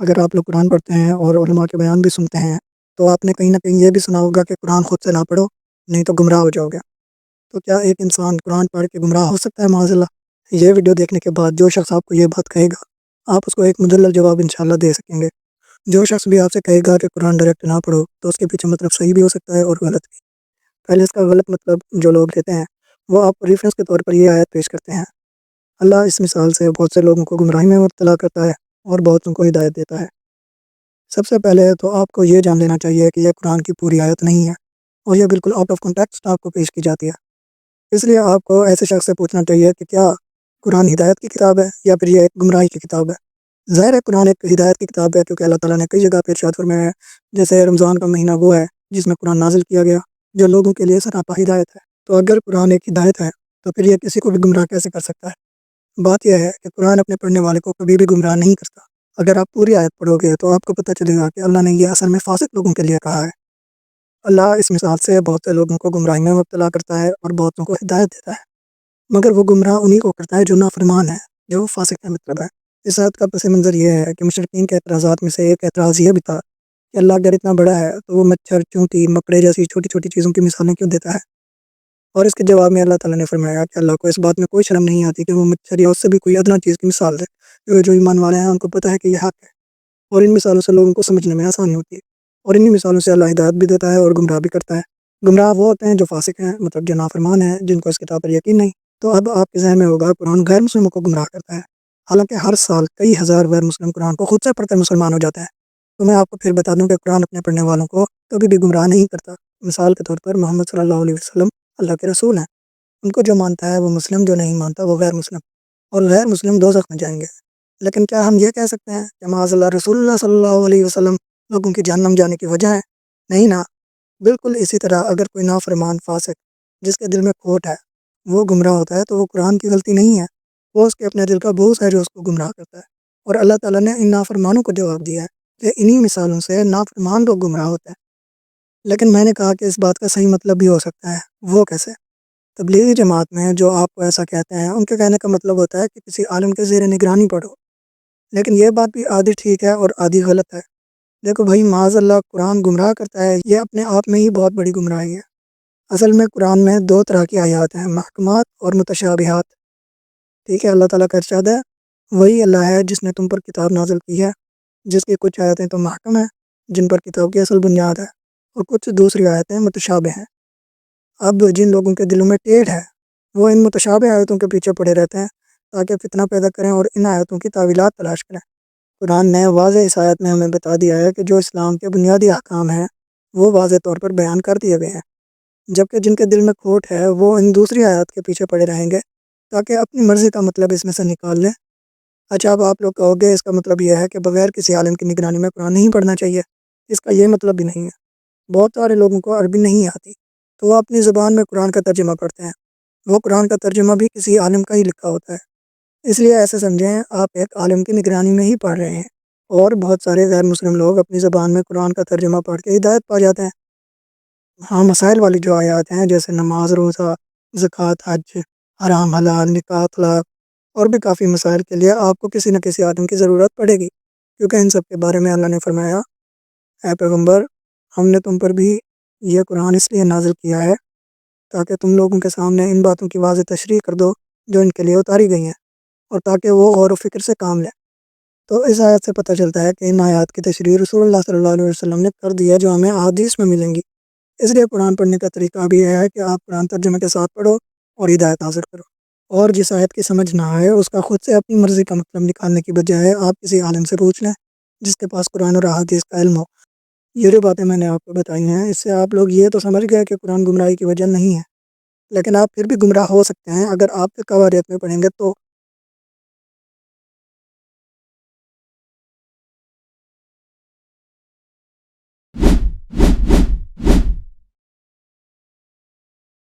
اگر آپ لوگ قرآن پڑھتے ہیں اور علماء کے بیان بھی سنتے ہیں تو آپ نے کہیں نہ کہیں یہ بھی سنا ہوگا کہ قرآن خود سے نہ پڑھو، نہیں تو گمراہ ہو جاؤ گے۔ تو کیا ایک انسان قرآن پڑھ کے گمراہ ہو سکتا ہے معاذ اللہ؟ یہ ویڈیو دیکھنے کے بعد جو شخص آپ کو یہ بات کہے گا، آپ اس کو ایک مدلل جواب انشاءاللہ دے سکیں گے۔ جو شخص بھی آپ سے کہے گا کہ قرآن ڈائریکٹ نہ پڑھو، تو اس کے پیچھے مطلب صحیح بھی ہو سکتا ہے اور غلط بھی۔ پہلے اس کا غلط مطلب جو لوگ لیتے ہیں وہ آپ کو ریفرنس کے طور پر یہ آیت پیش کرتے ہیں۔ اللہ اس مثال سے بہت سے لوگوں کو گمراہی میں مبتلا کرتا ہے اور بہتوں کو ہدایت دیتا ہے۔ سب سے پہلے تو آپ کو یہ جان لینا چاہیے کہ یہ قرآن کی پوری آیت نہیں ہے، اور یہ بالکل آؤٹ آف کنٹیکسٹ آپ کو پیش کی جاتی ہے۔ اس لیے آپ کو ایسے شخص سے پوچھنا چاہیے کہ کیا قرآن ہدایت کی کتاب ہے یا پھر یہ ایک گمراہی کی کتاب ہے۔ ظاہر ہے قرآن ایک ہدایت کی کتاب ہے، کیونکہ اللہ تعالیٰ نے کئی جگہ پہ ارشاد فرمایا ہے، جیسے رمضان کا مہینہ وہ ہے جس میں قرآن نازل کیا گیا جو لوگوں کے لیے سراپا ہدایت ہے۔ تو اگر قرآن ایک ہدایت ہے تو پھر یہ کسی کو بھی گمراہ کیسے کر سکتا ہے؟ بات یہ ہے کہ قرآن اپنے پڑھنے والے کو کبھی بھی گمراہ نہیں کرتا۔ اگر آپ پوری آیت پڑھو گے تو آپ کو پتہ چلے گا کہ اللہ نے یہ اصل میں فاسق لوگوں کے لیے کہا ہے۔ اللہ اس مثال سے بہت سے لوگوں کو گمراہی میں مبتلا کرتا ہے اور بہتوں کو ہدایت دیتا ہے، مگر وہ گمراہ انہی کو کرتا ہے جو نافرمان ہے، جو فاسق کا مطلب ہے۔ اس آیت کا پس منظر یہ ہے کہ مشرکین کے اعتراضات میں سے ایک اعتراض یہ بھی تھا کہ اللہ اگر اتنا بڑا ہے تو وہ مچھر، چونٹی، مکڑے جیسی چھوٹی چھوٹی چیزوں کی مثالیں کیوں دیتا ہے؟ اور اس کے جواب میں اللہ تعالیٰ نے فرمایا کہ اللہ کو اس بات میں کوئی شرم نہیں آتی کہ وہ مچھر یا اس سے بھی کوئی ادنا چیز کی مثال دے۔ جو ایمان والے ہیں ان کو پتہ ہے کہ یہ حق ہے، اور ان مثالوں سے لوگوں کو سمجھنے میں آسانی ہوتی ہے، اور انہی مثالوں سے اللہ ہدایت بھی دیتا ہے اور گمراہ بھی کرتا ہے۔ گمراہ وہ ہوتے ہیں جو فاسق ہیں، مطلب جو نافرمان ہیں، جن کو اس کتاب پر یقین نہیں۔ تو اب آپ کے ذہن میں ہوگا قرآن غیر مسلموں کو گمراہ کرتا ہے، حالانکہ ہر سال کئی ہزار غیر مسلم قرآن کو خود سے پڑھ کر مسلمان ہو جاتے ہیں۔ تو میں آپ کو پھر بتا دوں کہ قرآن اپنے پڑھنے والوں کو کبھی بھی گمراہ نہیں کرتا۔ مثال کے طور پر محمد صلی اللہ علیہ وسلم اللہ کے رسول ہیں، ان کو جو مانتا ہے وہ مسلم، جو نہیں مانتا وہ غیر مسلم، اور غیر مسلم دوزخ میں جائیں گے۔ لیکن کیا ہم یہ کہہ سکتے ہیں کہ معاذ اللہ رسول اللہ صلی اللہ علیہ وسلم لوگوں کی جہنم جانے کی وجہ ہے؟ نہیں نا۔ بالکل اسی طرح اگر کوئی نافرمان فاسق جس کے دل میں کھوٹ ہے وہ گمراہ ہوتا ہے تو وہ قرآن کی غلطی نہیں ہے، وہ اس کے اپنے دل کا بوجھ ہے جو اس کو گمراہ کرتا ہے۔ اور اللہ تعالیٰ نے ان نافرمانوں کو جواب دیا ہے کہ انہی مثالوں سے نافرمان لوگ گمراہ ہوتے ہیں۔ لیکن میں نے کہا کہ اس بات کا صحیح مطلب بھی ہو سکتا ہے، وہ کیسے؟ تبلیغی جماعت میں جو آپ کو ایسا کہتے ہیں ان کے کہنے کا مطلب ہوتا ہے کہ کسی عالم کے زیر نگرانی پڑھو، لیکن یہ بات بھی آدھی ٹھیک ہے اور آدھی غلط ہے۔ دیکھو بھائی، معاذ اللہ قرآن گمراہ کرتا ہے، یہ اپنے آپ میں ہی بہت بڑی گمراہی ہے۔ اصل میں قرآن میں دو طرح کی آیات ہیں، محکمات اور متشابہات۔ ٹھیک ہے، اللہ تعالیٰ کا ارشاد ہے، وہی اللہ ہے جس نے تم پر کتاب نازل کی ہے، جس کی کچھ آیتیں تو محکم ہیں جن پر کتاب کی اصل بنیاد ہے، اور کچھ دوسری آیتیں متشابہ ہیں۔ اب جن لوگوں کے دلوں میں ٹیڑھ ہے وہ ان متشابہ آیتوں کے پیچھے پڑے رہتے ہیں تاکہ فتنہ پیدا کریں اور ان آیتوں کی تعویلات تلاش کریں۔ قرآن نے واضح اس آیت میں ہمیں بتا دیا ہے کہ جو اسلام کے بنیادی احکام ہیں وہ واضح طور پر بیان کر دیے گئے ہیں، جبکہ جن کے دل میں کھوٹ ہے وہ ان دوسری آیات کے پیچھے پڑے رہیں گے تاکہ اپنی مرضی کا مطلب اس میں سے نکال لیں۔ اچھا، اب آپ لوگ کہو گے اس کا مطلب یہ ہے کہ بغیر کسی عالم کی نگرانی میں قرآن نہیں پڑھنا چاہیے۔ اس کا یہ مطلب بھی نہیں ہے۔ بہت سارے لوگوں کو عربی نہیں آتی تو وہ اپنی زبان میں قرآن کا ترجمہ پڑھتے ہیں، وہ قرآن کا ترجمہ بھی کسی عالم کا ہی لکھا ہوتا ہے۔ اس لیے ایسے سمجھیں آپ ایک عالم کی نگرانی میں ہی پڑھ رہے ہیں، اور بہت سارے غیر مسلم لوگ اپنی زبان میں قرآن کا ترجمہ پڑھ کے ہدایت پا جاتے ہیں۔ ہاں، مسائل والی جو آیات ہیں جیسے نماز، روزہ، زکوٰۃ، حج، حرام حلال، نکاح، طلاق، اور بھی کافی مسائل کے لیے آپ کو کسی نہ کسی عالم کی ضرورت پڑے گی، کیونکہ ان سب کے بارے میں اللہ نے فرمایا، اے پیغمبر، ہم نے تم پر بھی یہ قرآن اس لیے نازل کیا ہے تاکہ تم لوگوں کے سامنے ان باتوں کی واضح تشریح کر دو جو ان کے لیے اتاری گئی ہیں، اور تاکہ وہ غور و فکر سے کام لیں۔ تو اس آیت سے پتہ چلتا ہے کہ ان آیات کی تشریح رسول اللہ صلی اللہ علیہ وسلم نے کر دی ہے جو ہمیں احادیث میں ملیں گی۔ اس لیے قرآن پڑھنے کا طریقہ بھی یہ ہے کہ آپ قرآن ترجمے کے ساتھ پڑھو اور ہدایت حاصل کرو، اور جس آیت کی سمجھ نہ آئے اس کا خود سے اپنی مرضی کا مطلب نکالنے کی بجائے آپ کسی عالم سے پوچھ لیں جس کے پاس قرآن اور احادیث کا علم ہو۔ یہ جو باتیں میں نے آپ کو بتائی ہیں اس سے آپ لوگ یہ تو سمجھ گئے کہ قرآن گمراہی کی وجہ نہیں ہے، لیکن آپ پھر بھی گمراہ ہو سکتے ہیں اگر آپ کے قواریت میں پڑھیں گے تو